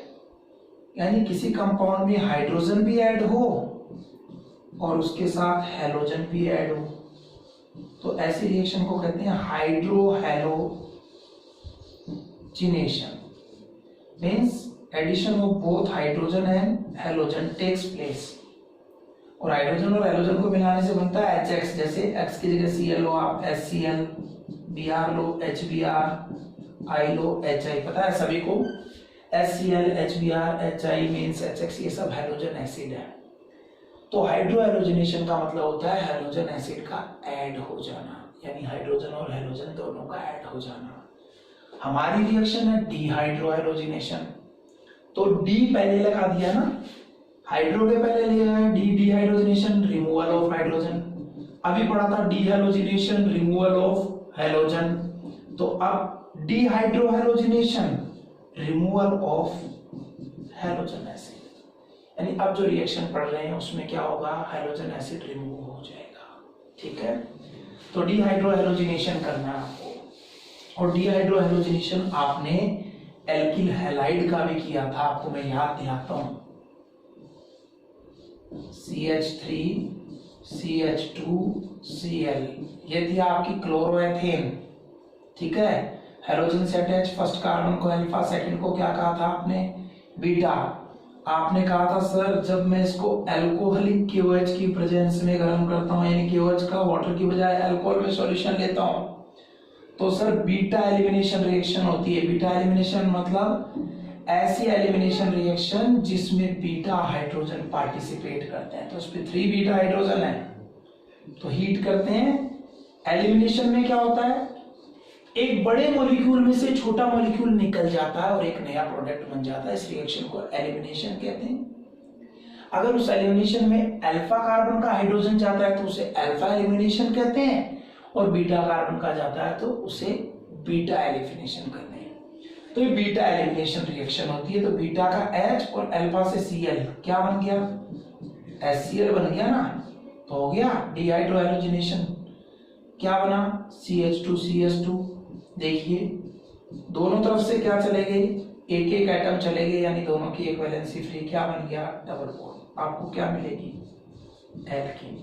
यानी किसी कंपाउंड में हाइड्रोजन भी ऐड हो और उसके साथ हैलोजन भी ऐड हो, तो ऐसी रिएक्शन को कहते हैं hydrohalogenation. Means addition of both hydrogen and halogen takes place. और हाइड्रोजन और हैलोजन को मिलाने से बनता है HX, जैसे X की जगह Cl लो आप HCl, Br low HBr, I low HI। पता है सभी को HCl, HBr, HI means HX, ये सब हैलोजन एसिड है। तो हाइड्रो हैलोजिनेशन का मतलब होता है हैलोजन एसिड का ऐड हो जाना, यानी हाइड्रोजन और हैलोजन दोनों का ऐड हो जाना। हमारी रिएक्शन है डीहाइड्रो हैलोजिनेशन, तो डी पहले लगा दिया ना, हाइड्रो के पहले लिया है डीहाइड्रोजनेशन, रिमूवल ऑफ हाइड्रोजन। अभी पढ़ा था डीहाइड्रोजनेशन, रिमूवल ऑफ हैलोजन। तो अब dehydro halogenation, removal of halogen acid, यानी अब जो रिएक्शन पढ़ रहे हैं उसमें क्या होगा, हैलोजन एसिड रिमूव हो जाएगा। ठीक है, तो डीहाइड्रो हैलोजिनेशन करना है आपको। और डीहाइड्रो हैलोजिनेशन आपने एल्किल हैलाइड का भी किया था, आपको मैं याद दिलाता हूं। CH3 CH2Cl, ये थी आपकी क्लोरोएथेन। ठीक है, हैलोजन से अटैच, फर्स्ट कार्बन को अल्फा, सेकंड को क्या कहा था आपने, बीटा। आपने कहा था सर जब मैं इसको अल्कोहलिक KOH की प्रेजेंस में गर्म करता हूं, यानी KOH का वाटर की बजाय अल्कोहल में सॉल्यूशन लेता हूं, तो सर बीटा एलिमिनेशन रिएक्शन होती है। बीटा एलिमिनेशन मतलब ऐसी एलिमिनेशन रिएक्शन जिसमें बीटा हाइड्रोजन पार्टिसिपेट करते हैं। तो उस पे 3 बीटा हाइड्रोजन है, तो हीट करते हैं। एलिमिनेशन में क्या होता है, एक बड़े मॉलिक्यूल में से छोटा मॉलिक्यूल निकल जाता है और एक नया प्रोडक्ट बन जाता है। इस रिएक्शन को एलिमिनेशन कहते हैं। अगर उस एलिमिनेशन में अल्फा कार्बन का हाइड्रोजन जाता है तो उसे अल्फा एलिमिनेशन कहते हैं, और बीटा कार्बन का जाता है तो उसे बीटा एलिमिनेशन कहते हैं। तो ये बीटा एलिमिनेशन रिएक्शन होती है। तो बीटा का H और अल्फा से Cl क्या बन गया, HCl बन गया ना, तो हो गया डीहाइड्रो हैलोजिनेशन। क्या बना, CH2CH2। देखिए दोनों तरफ से क्या चले गए, एक एक एटम चले गए, यानी दोनों की एक वैलेंसी फ्री। क्या बन गया, डबल बॉन्ड। आपको क्या मिलेगी, एल्कीन।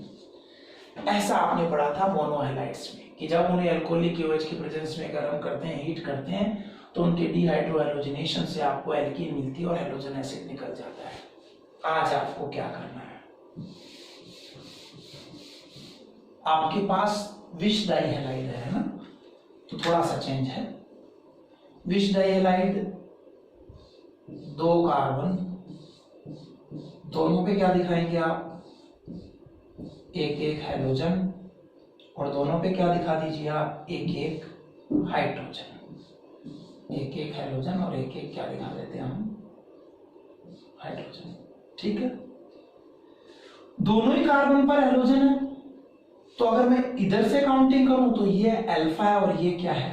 ऐसा आपने पढ़ा था मोनोहैलाइड्स में कि जब उन्हें अल्कोहलिक KOH की प्रेजेंस में गर्म करते हैं, हीट करते हैं, तो उनके डीहाइड्रो हैलोजिनेशन से आपको एल्कीन मिलती है और हैलोजन एसिड निकल जाता है। आज आपको क्या करना है, आपके पास विष डाइहैलाइड है ना, तो थोड़ा सा चेंज है। विष डाइहैलाइड 2 कार्बन, दोनों पे क्या दिखाएंगे आप, एक एक हैलोजन, और दोनों पे क्या दिखा दीजिए आप, एक एक हाइड्रोजन। एक एक हैलोजन और एक एक क्या दिखा देते हैं हम, हाइड्रोजन। ठीक है, दोनों ही कार्बन पर हैलोजन है, तो अगर मैं इधर से काउंटिंग करूं तो ये अल्फा है और ये क्या है,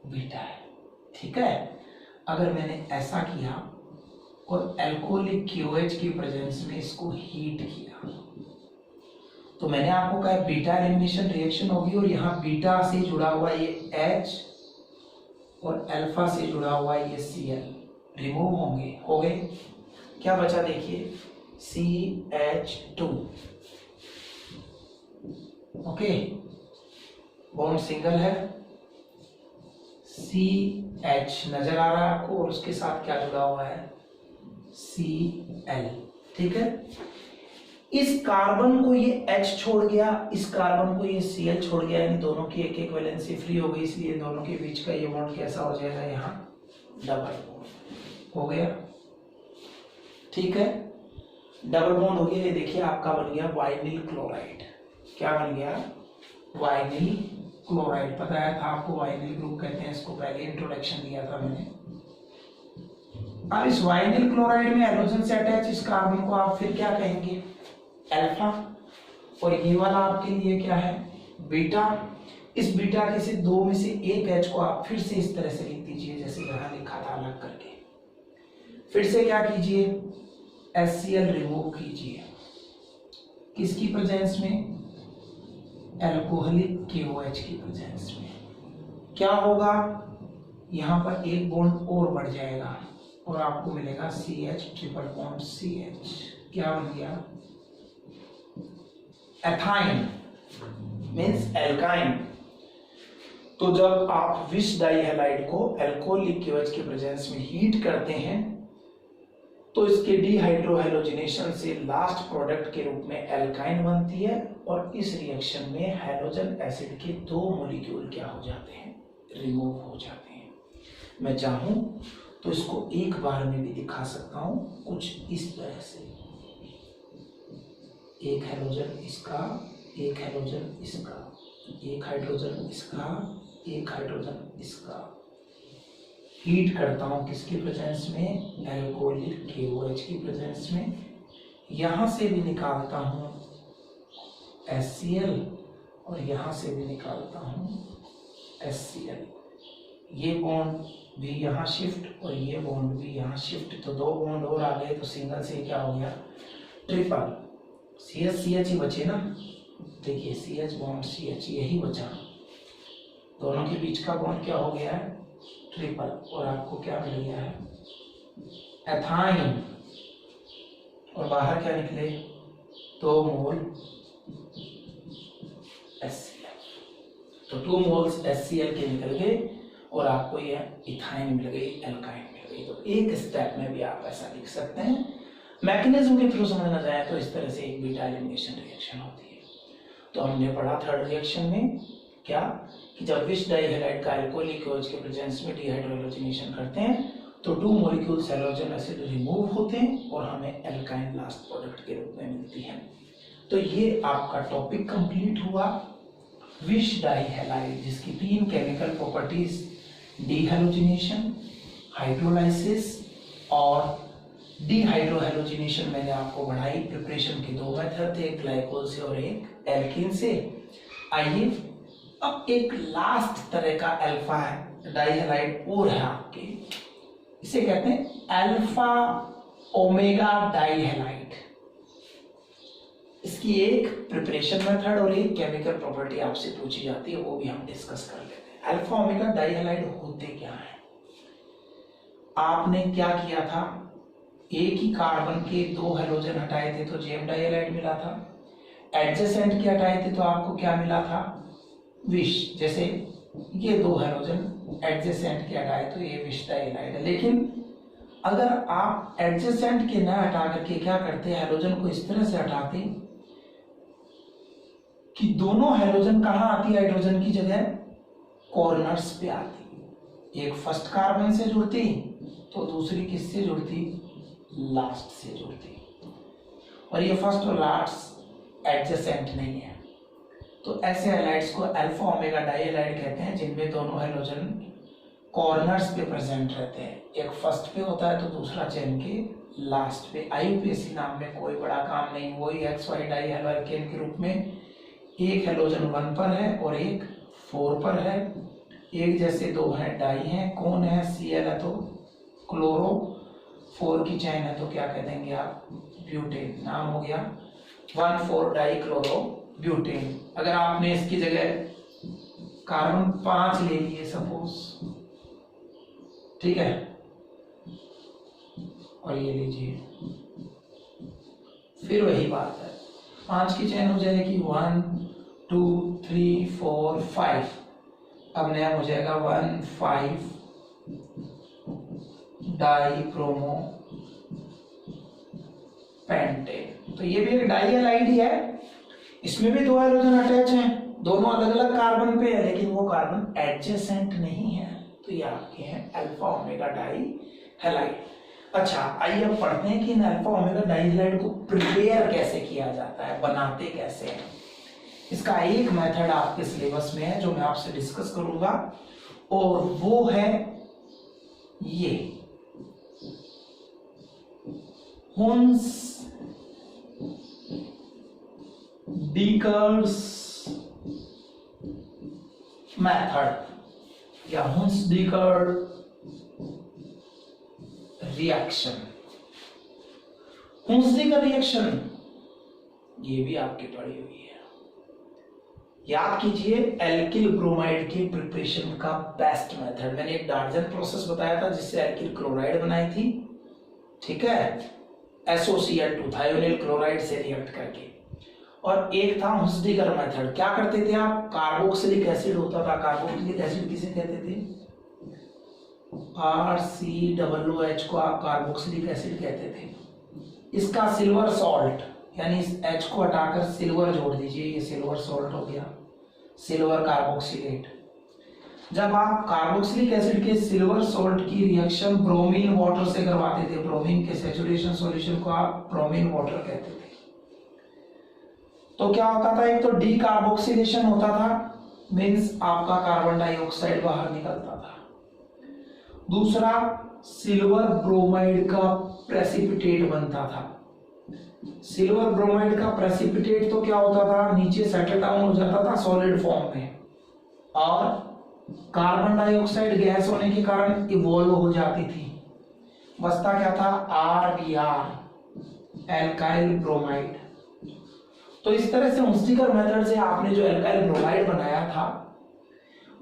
बीटा है। ठीक है, अगर मैंने ऐसा किया और अल्कोहलिक KOH की प्रेजेंस में इसको हीट किया, तो मैंने आपको कहा बीटा एलिमिनेशन रिएक्शन होगी, और यहाँ बीटा से जुड़ा हुआ ये H और अल्फा से जुड़ा हुआ ये Cl रिमूव होंगे, हो गए। क्या बचा देखिए, CH2। ओके, बॉन्ड सिंगल है, CH नजर आ रहा है आपको, और उसके साथ क्या जुड़ा हुआ है, Cl। ठीक है, इस कार्बन को ये H छोड़ गया, इस कार्बन को ये Cl छोड़ गया, यानी दोनों की एक एक वैलेंसी फ्री हो गई, इसलिए दोनों के बीच का ये बॉन्ड कैसा हो जाएगा, यहाँ डबल बॉन्ड हो गया। ठीक है, डबल बॉन्ड हो गया, ये देखिए आपका बन गया वाइनिल क्लोराइड। क्या बन गया, वाइनिल क्लोराइड। बताया था आपको वाइनिल ग्रुप कहते हैं, इसको पहले इंट्रोडक्शन दिया था मैंने। अब इस वाइनिल क्लोराइड में हैलोजन से अटैच इस कार्बन को आप फिर क्या कहेंगे, अल्फा, और ये वाला आपके लिए क्या है, बीटा। इस बीटा के से दो में से एक एच को आप फिर से इस तरह से लिख दीजिए जैसे यहां लिखा था अलग करके। फिर से क्या कीजिए, HCl रिमूव कीजिए, किसकी प्रेजेंस में, अल्कोहलिक KOH की प्रेजेंस में। क्या होगा, यहां पर एक बॉन्ड और बढ़ जाएगा और आपको मिलेगा CH ट्रिपल बॉन्ड CH। क्या बन गया, एथाइन मींस एल्काइन। तो जब आप विष डाइहैलाइड को अल्कोहलिक KOH के प्रेजेंस में हीट करते हैं तो इसके डिहाइड्रोहैलोजिनेशन से लास्ट प्रोडक्ट के रूप में एल्काइन बनती है, और इस रिएक्शन में हैलोजन एसिड के दो मॉलिक्यूल क्या हो जाते हैं, रिमूव हो जाते हैं। मैं चाहूं तो इसको एक बार में भी दिखा सकता हूं, कुछ इस तरह से, एक हैलोजन इसका, एक हैलोजन इसका, एक हाइड्रोजन इसका, एक हाइड्रोजन इसका, हीट करता हूं किसकी प्रेजेंस में, अल्कोहलिक KOH की प्रेजेंस में। यहां से भी निकालता हूं HCl और यहां से भी निकालता हूं HCl। ये बॉन्ड भी यहाँ शिफ्ट और ये बॉन्ड भी यहाँ शिफ्ट, तो दो बॉन्ड और आ गए, तो सिंगल से क्या हो गया, ट्रिपल। CH CH ही बचे ना, देखिए CH बॉन्ड CH यही बचा, दोनों के बीच का बॉन्ड क्या हो गया है, ट्रिपल, और आपको क्या मिल गया है, एथाइन। और बाहर क्या निकले, 2 मोल HCl। तो 2 मोल्स HCl के निकल गए और आपको ये इथाइन मिल गई, एल्काइन मिल गई। तो एक स्टेप में भी आप ऐसा लिख सकते हैं। मैकेनिज्म के थ्रू समझना चाहे तो इस तरह से एक बीटा एलिमिनेशन रिएक्शन होती है। तो हमने पढ़ा थर्ड रिएक्शन में क्या, कि जब विष डाइहैलाइड का अल्कोहलिक KOH के प्रेजेंस में डिहाइड्रोहैलोजिनेशन करते हैं तो 2 मॉलिक्यूल्स हैलोजन एसिड रिमूव होते हैं और हमें एल्काइन लास्ट प्रोडक्ट के रूप में मिलती है। तो ये आपका टॉपिक कंप्लीट हुआ, विष डाइहैलाइड, जिसकी 3 केमिकल प्रॉपर्टीज, डिहाइड्रोजनेशन, हाइड्रोलाइसिस और डिहाइड्रोहैलोजिनेशन मैंने आपको बढ़ाई। प्रिपरेशन के 2 मेथड थे, एक ग्लाइकोल से और एक एल्कीन से। आइए अब एक लास्ट तरह का अल्फा डाइहैलाइड और है आपके, इसे कहते हैं अल्फा ओमेगा डाइहैलाइड। इसकी एक प्रिपरेशन मेथड और एक केमिकल प्रॉपर्टी आपसे पूछी जाती है, वो भी हम डिस्कस कर लेते हैं। अल्फा ओमेगा डाइहैलाइड होते क्या है, आपने क्या किया था, एक ही कार्बन के 2 हैलोजन हटाए थे तो जेम डाइहैलाइड मिला था, एडजेसेंट के हटाए थे तो आपको क्या मिला था, विष। जैसे ये 2 हैलोजन एडजेसेंट के हटाए तो ये विष डाइहैलाइड है। लेकिन अगर आप एडजेसेंट के ना हटा करके क्या करते, हैलोजन को इस तरह से हटाते कि दोनों हैलोजन कहां आती है, हाइड्रोजन की जगह कॉर्नर्स पे आती, एक फर्स्ट कार्बन से जुड़ती तो दूसरी किससे जुड़ती, लास्ट से जुड़ती, और ये फर्स्ट और लास्ट एडजेसेंट नहीं है। तो ऐसे हैलाइड्स को अल्फा ओमेगा डाइहैलाइड कहते हैं, जिनमें दोनों हैलोजन कॉर्नर्स पे प्रेजेंट रहते हैं, एक फर्स्ट पे होता है तो दूसरा चेन के लास्ट पे। IUPAC नाम में कोई बड़ा काम नहीं, वही XY डाइहैलोएल्केन के रूप में एक हैलोजन 1 पर है और एक 4 पर है, एक जैसे 2 हैं, डाई हैं, कौन है, Cl है तो क्लोरो, 4 की चेन है तो क्या कह देंगे आप, ब्यूटेन। नाम हो गया 1,4 डाई क्लोरो ब्यूटेन। अगर आपने इसकी जगह कार्बन 5 ले लिए सपोज, ठीक है, और ये लीजिए, फिर वही बात है, 5 की चेन हो जाएगी 1 2 3 4 5, अब नया हो जाएगा 1,5 डाई ब्रोमो पेंटेन। तो ये भी एक डाई हैलाइड ही है, इसमें भी 2 हाइड्रोजन अटैच हैं, दोनों अलग अलग कार्बन पे है, लेकिन वो कार्बन एडजेसेंट नहीं है, तो ये आपके हैं अल्फा ओमेगा डाई हैलाइड। अच्छा, आइए अब पढ़ते हैं कि इन अल्फा ओमेगा डाई हैलाइड को प्रिपेयर कैसे किया जाता है, बनाते कैसे हैं। इसका एक मेथड आपके सिलेबस में है जो मैं आपसे डिस्कस करूंगा, और वो है ये हुंस-डीकर्स मेथड या हुंस-डीकर रिएक्शन। हुंस-डीकर रिएक्शन ये भी आपकी पढ़ी हुई है। याद कीजिए, एल्किल ब्रोमाइड के प्रिपरेशन का बेस्ट मेथड, मैंने एक डार्जन प्रोसेस बताया था जिससे एल्किल क्लोराइड बनाई थी, ठीक है, SOCl2 थायोनिल क्लोराइड से रिएक्ट करके, और एक था हुंस-डीकर मेथड। क्या करते थे आप, कार्बोक्सिलिक एसिड होता था, कार्बोक्सिलिक एसिड किसे कहते थे, RCOOH को आप कार्बोक्सिलिक एसिड कहते थे। इसका सिल्वर सॉल्ट, यानी इस H को हटाकर सिल्वर जोड़ दीजिए, ये सिल्वर सॉल्ट हो गया, सिल्वर कार्बोक्सिलेट। जब आप कार्बोक्सिलिक एसिड के सिल्वर सॉल्ट की रिएक्शन ब्रोमीन वाटर से करवाते थे, ब्रोमीन के सैचुरेशन सॉल्यूशन को आप ब्रोमीन वाटर कहते थे, तो क्या होता था, एक तो डी कार्बोक्सिलेशन होता था, मींस आपका कार्बन डाइऑक्साइड बाहर निकलता था, दूसरा सिल्वर ब्रोमाइड का प्रेसिपिटेट बनता था। सिल्वर ब्रोमाइड का प्रेसिपिटेट तो क्या होता था, नीचे सेटल डाउन हो जाता था सॉलिड फॉर्म में, और कार्बन डाइऑक्साइड गैस होने के कारण इवॉल्व हो जाती थी, बचता क्या था, RBr, एल्काइल ब्रोमाइड। तो इस तरह से हुंस-डीकर मेथड से आपने जो एल्काइल ब्रोमाइड बनाया था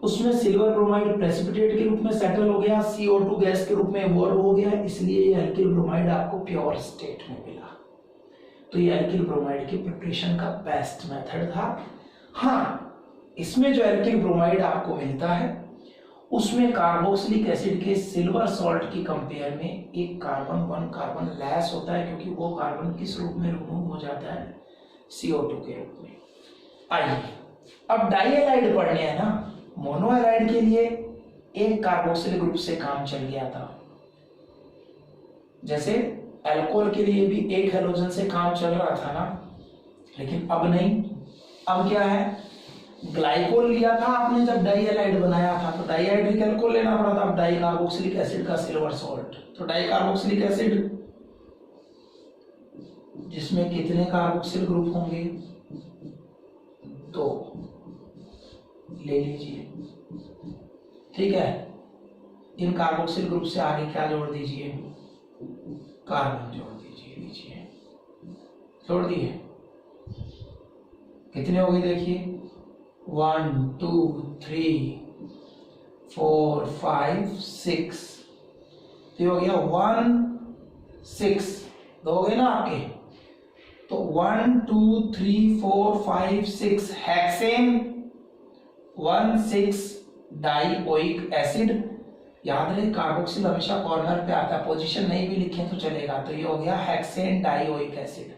उसमें सिल्वर ब्रोमाइड प्रेसिपिटेट के रूप में सेटल हो गया, CO2 गैस के रूप में इवॉल्व हो गया, इसलिए ये एल्किल ब्रोमाइड आपको प्योर स्टेट में मिला। तो ये एल्किल ब्रोमाइड की प्रिपरेशन का बेस्ट मेथड था। हाँ, इसमें जो एल्किल ब्रोमाइड आपको मिलता है उसमें कार्बोक्सिलिक एसिड के सिल्वर सॉल्ट की कंपेयर में एक कार्बन 1 कार्बन लेस होता है, क्योंकि वो कार्बन किस रूप में रिमूव हो जाता है, CO2 के रूप में। आइए अब डाइहैलाइड पढ़ने हैं ना। मोनोहैलाइड के लिए एक कार्बोक्सिलिक ग्रुप से काम चल गया था, जैसे अल्कोहल के लिए भी एक हैलोजन से काम चल रहा था ना, लेकिन अब नहीं। अब क्या है, ग्लाइकोल लिया था आपने जब डाइहैलाइड बनाया था, तो डाइहाइड्रिक अल्कोहल लेना पड़ा था। अब डाई कार्बोक्सिलिक एसिड का सिल्वर सॉल्ट, तो डाई कार्बोक्सिलिक एसिड जिसमें कितने कार्बोक्सिल ग्रुप होंगे, 2 ले लीजिए, ठीक है। इन कार्बोक्सिल ग्रुप से आगे क्या जोड़ दीजिए, कार्बन जोड़ दीजिए, लीजिए, जोड़ दिए, कितने हो गए देखिए, 1 2 3 4 5 6, तो हो गया 1 6, 2 हो गए ना आपके, तो 1 2 3 4 5 6 हेक्सेन 1,6 डाइओइक एसिड। याद रहे कार्बोक्सिल हमेशा कॉर्नर पे आता है, पोजीशन नहीं भी लिखे तो चलेगा, तो ये हो गया हेक्सेन डाइओइक एसिड।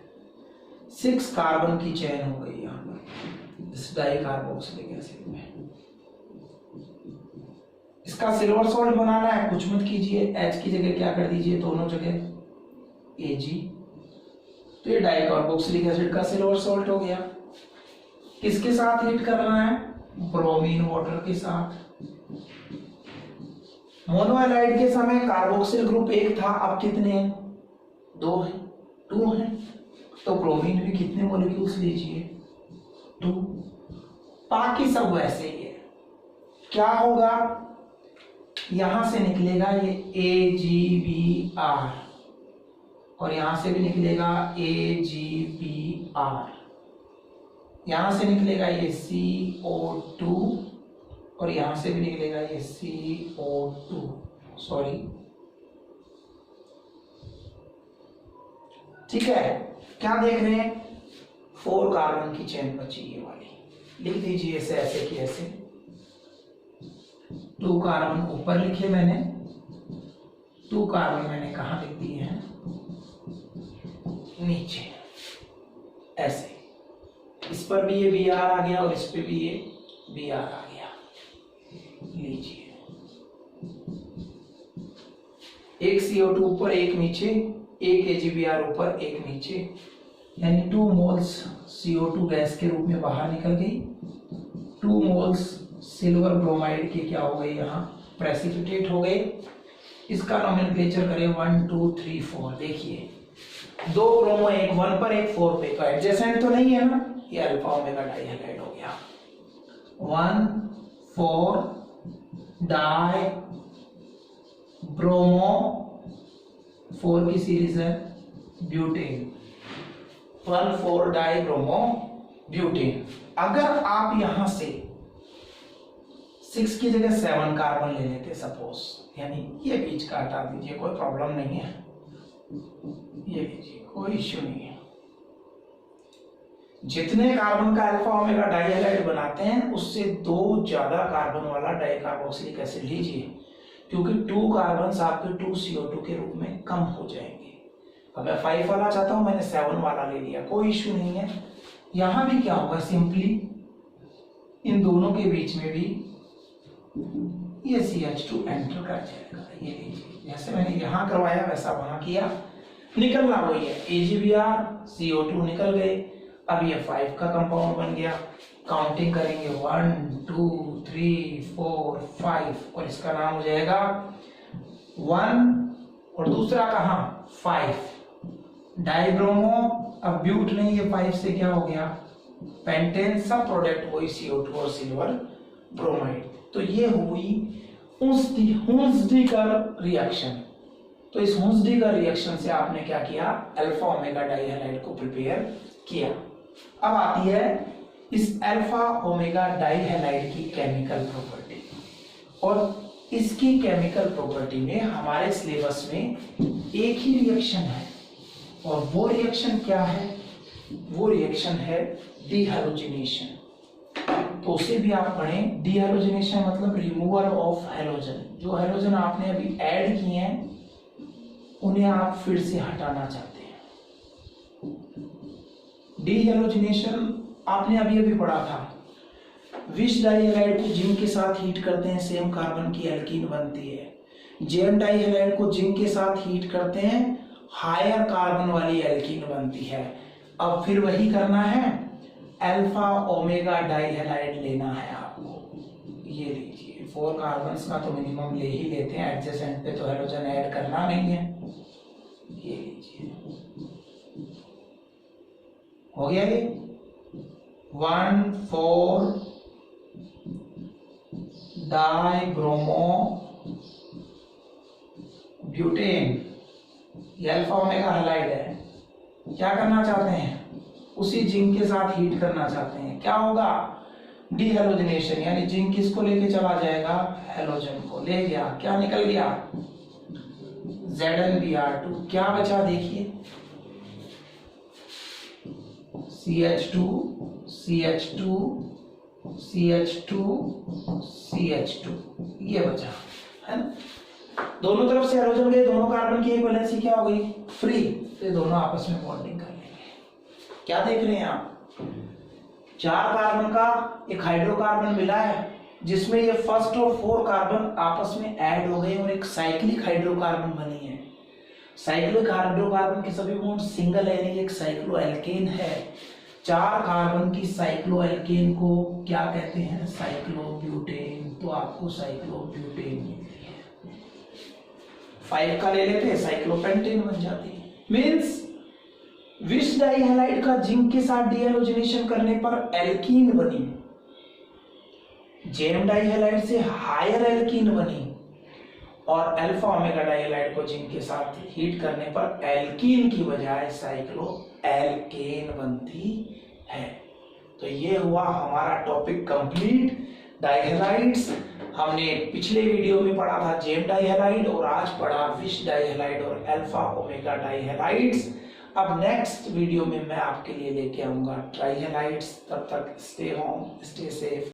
6 कार्बन की चेन हो गई यहाँ पर इस डाई कार्बोक्सिलिक एसिड में। इसका सिल्वर सॉल्ट बनाना है, कुछ मत कीजिए, H की जगह क्या कर दीजिए, दोनों जगह Ag, तो ये डाई कार्बोक्सिलिक एसिड का सिल्वर सॉल्ट हो गया। किसके साथ हीट करना है, ब्रोमीन वाटर के साथ। मोनोहैलाइड के समय कार्बोक्सिल ग्रुप 1 था, अब कितने हैं, 2 हैं, 2 हैं, तो ब्रोमीन भी कितने मॉलिक्यूल्स लीजिए, 2। बाकी सब वैसे ही है। क्या होगा, यहां से निकलेगा ये AgBr और यहां से भी निकलेगा AgBr, यहां से निकलेगा ये CO2 और यहां से भी निकलेगा ये CO2, सॉरी, ठीक है। क्या देख रहे हैं, 4 कार्बन की चेन बची ये वाली, लिख दीजिए इसे ऐसे की ऐसे, 2 कार्बन ऊपर लिखे मैंने, 2 कार्बन मैंने कहाँ लिख दिए हैं, नीचे, ऐसे। इस पर भी ये Br आ गया और इस पे भी ये Br आ गया। लीजिए, एक CO2 ऊपर एक नीचे, एक AgBr ऊपर एक नीचे, यानी 2 मोल्स CO2 गैस के रूप में बाहर निकल गई, 2 मोल्स सिल्वर ब्रोमाइड के क्या हो गए, यहाँ प्रेसिपिटेट हो गए। इसका नोमेनक्लेचर करें 1 2 3 4। देखिए 2 ब्रोमो, एक 1 पर एक 4 पे, तो एडजेसेंट तो नहीं है ना, ये अल्फा ओमेगा डाइहैलाइड हो गया। 1 4 डाई ब्रोमो, 4 की सीरीज है, ब्यूटेन, 1 4 डाई ब्रोमो ब्यूटेन। अगर आप यहां से 6 की जगह 7 कार्बन ले लेते सपोज, यानी ये बीच का हटा दीजिए, कोई प्रॉब्लम नहीं है, ये लीजिए, कोई इश्यू नहीं है। जितने कार्बन का अल्फा ओमेगा डाइहैलाइड बनाते हैं उससे 2 ज्यादा कार्बन वाला डाइकार्बोक्सिलिक एसिड लीजिए, क्योंकि 2 कार्बन आपके 2 CO2 के रूप में कम हो जाएंगे। अब मैं 5 वाला चाहता हूं, मैंने 7 वाला ले लिया, कोई इश्यू नहीं है। यहां भी क्या होगा, सिंपली इन दोनों के बीच में भी ये CH2 एंटर कर जाएगा। ये लीजिए, जैसे मैंने यहां करवाया वैसा वहां किया, निकलना वही है, AgBr CO2 निकल गए। अब ये 5 का कंपाउंड बन गया। काउंटिंग करेंगे 1 2 3 4 5, और इसका नाम हो जाएगा 1 और दूसरा कहाँ 5 डाइब्रोमो। अब ब्यूट नहीं, ये 5 से क्या हो गया, पेंटेन, सब प्रोडक्ट वही CO2 और सिल्वर ब्रोमाइड। तो ये हुई हुंसडीगर रिएक्शन। तो इस हुंसडीगर रिएक्शन से आपने क्या किया, अल्फा ओमेगा डाइहैलाइड को प्रिपेयर किया। अब आती है इस अल्फा ओमेगा डाइहैलाइड की केमिकल प्रॉपर्टी, और इसकी केमिकल प्रॉपर्टी में हमारे सिलेबस में एक ही रिएक्शन है, और वो रिएक्शन क्या है, वो रिएक्शन है डीहैलोजिनेशन। तो उसे भी आप पढ़ें। डीहैलोजिनेशन मतलब रिमूवल ऑफ हैलोजन। जो हैलोजन आपने अभी ऐड किए हैं उन्हें आप फिर से हटाना चाहते हैं। डीहैलोजिनेशन आपने अभी अभी पढ़ा था। विश डाइहैलाइड को जिंक के साथ हीट करते हैं, सेम कार्बन की एल्कीन बनती है। जेएन डाइहैलाइड को जिंक के साथ हीट करते हैं, हायर कार्बन वाली एल्कीन बनती है। अब फिर वही करना है, अल्फा ओमेगा डाइहैलाइड लेना है आपको। ये लीजिए, 4 कार्बन का तो मिनिमम ले ही लेते हैं, एडजेसेंट पे तो हैलोजन ऐड करना नहीं है। ये लीजिए, हो गया ये 1 4 डाई ब्रोमो ब्यूटेन। ये अल्फा ओमेगा हैलाइड है। क्या करना चाहते हैं, उसी जिंक के साथ हीट करना चाहते हैं। क्या होगा, डीहैलोजिनेशन, यानी जिंक किसको लेके चला जाएगा, हैलोजन को ले गया। क्या निकल गया, ZnBr2। क्या बचा देखिए, CH2 CH2 CH2 CH2, ये बचा है ना। दोनों तरफ से हैलोजन गए, दोनों कार्बन की एक वैलेंसी क्या हो गई, फ्री। तो दोनों आपस में बॉन्डिंग कर लेंगे। क्या देख रहे हैं आप, 4 कार्बन का एक हाइड्रोकार्बन मिला है, जिसमें ये फर्स्ट और 4 कार्बन आपस में ऐड हो गए और एक साइक्लिक हाइड्रोकार्बन बनी है। साइक्लिक हाइड्रोकार्बन के सभी बॉन्ड सिंगल है, यानी एक साइक्लोएल्केन है। 4 कार्बन की साइक्लोएल्केन को क्या कहते हैं, साइक्लोब्यूटेन। तो आपको साइक्लोब्यूटेन मिल गया। 5 का ले लेते, साइक्लोपेंटेन बन जाती है। मींस विश डाइहैलाइड का जिंक के साथ डीहैलोजिनेशन करने पर एल्कीन बनी, जेएम डाइहैलाइड से हायर एल्कीन बनी, और अल्फा ओमेगा डाइहैलाइड को जिंक के साथ हीट करने पर एल्कीन की बजाय साइक्लो एल्केन बनती है। तो ये हुआ हमारा टॉपिक कंप्लीट, डाइहैलाइड्स। हमने पिछले वीडियो में पढ़ा था जेएम डाइहैलाइड, और आज पढ़ा विश डाइहैलाइड और अल्फा ओमेगा डाइहैलाइड्स। अब नेक्स्ट वीडियो में मैं आपके लिए लेके आऊंगा ट्राइहैलाइड्स। तब तक स्टे होम, स्टे सेफ।